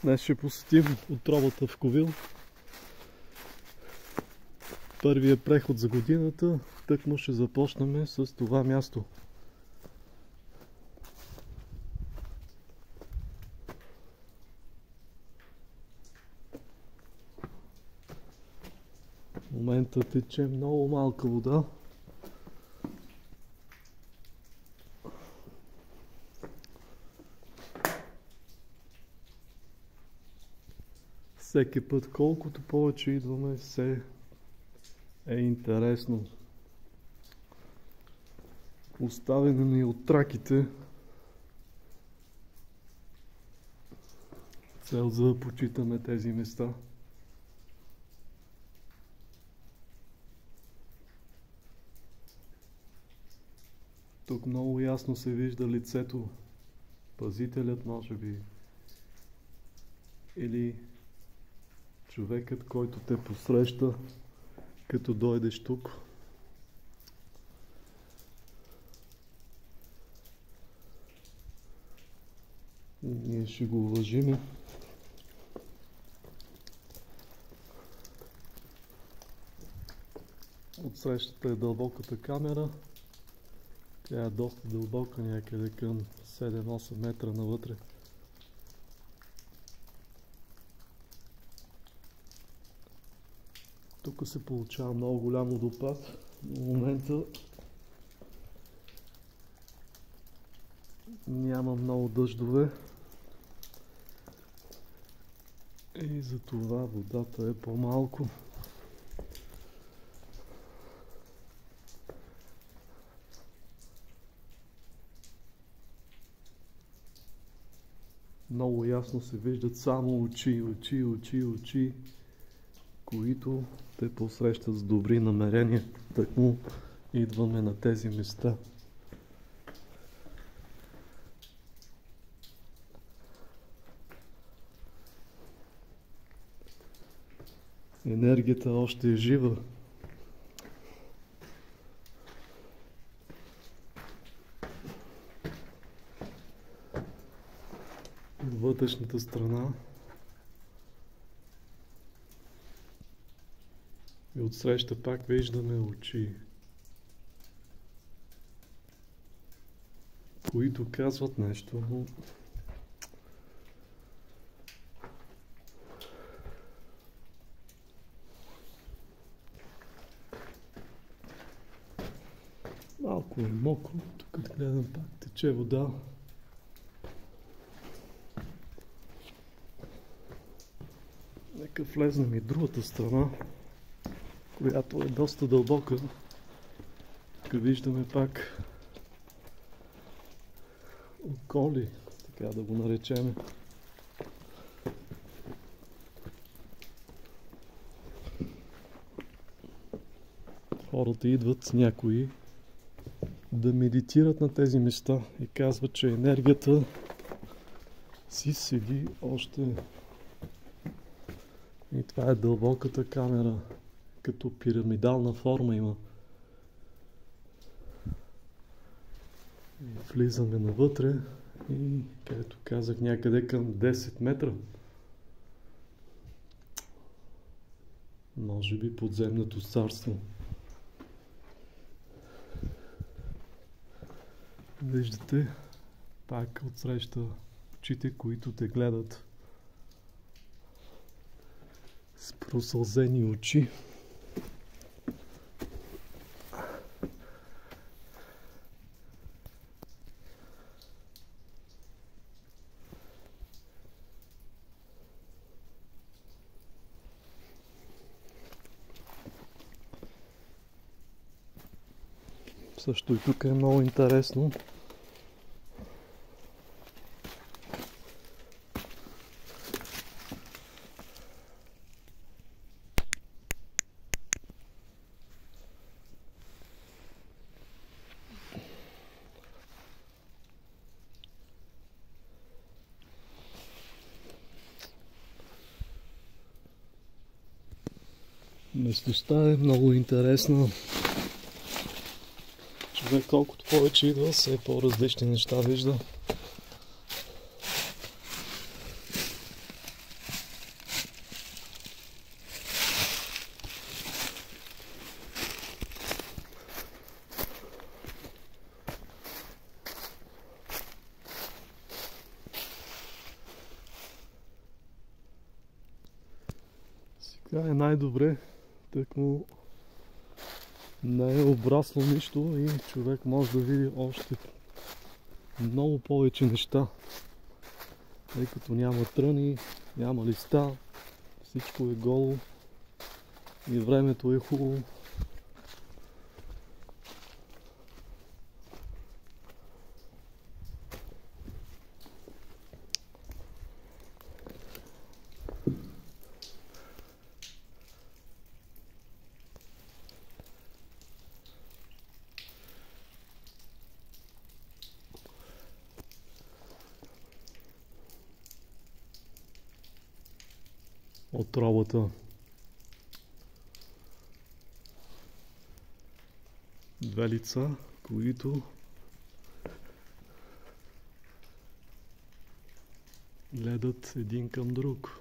Днес ще посетим отровата в Ковил. Първият преход за годината, тъкмо ще започнем с това място. В момента тече много малка вода. Всеки път, колкото повече идваме, все е интересно. Оставени ни от траките. Цел за да почитаме тези места. Тук много ясно се вижда лицето. Пазителят, може би. Или човекът, който те посреща, като дойдеш тук. И ние ще го уважим. Отсрещата е дълбоката камера. Тя е доста дълбока, някъде към 7-8 метра навътре. Тук се получава много голям водопад. В момента няма много дъждове и затова водата е по-малко. Много ясно се виждат само очи, които те посрещат с добри намерения. Тъкмо идваме на тези места. Енергията още е жива. От вътрешната страна и отсреща пак виждаме очи, които казват нещо, но малко е мокро. Тук гледам, пак тече вода. Нека влезнем и другата страна, която е доста дълбока. Тук виждаме пак околи, така да го наречем. Хората идват, някои, да медитират на тези места и казват, че енергията си седи още. И това е дълбоката камера, като пирамидална форма има. И влизаме навътре и, както казах, някъде към 10 метра. Може би подземното царство. Виждате пак отсреща очите, които те гледат с просълзени очи. Също и тук е много интересно. Местността е много интересна. Човек колкото повече идва, все по-различни неща вижда. Така е най-добре, тъкмо не е обрасло нищо и човек може да види още много повече неща. Тъй като няма тръни, няма листа, всичко е голо и времето е хубаво. Отровата. Две лица, които гледат един към друг.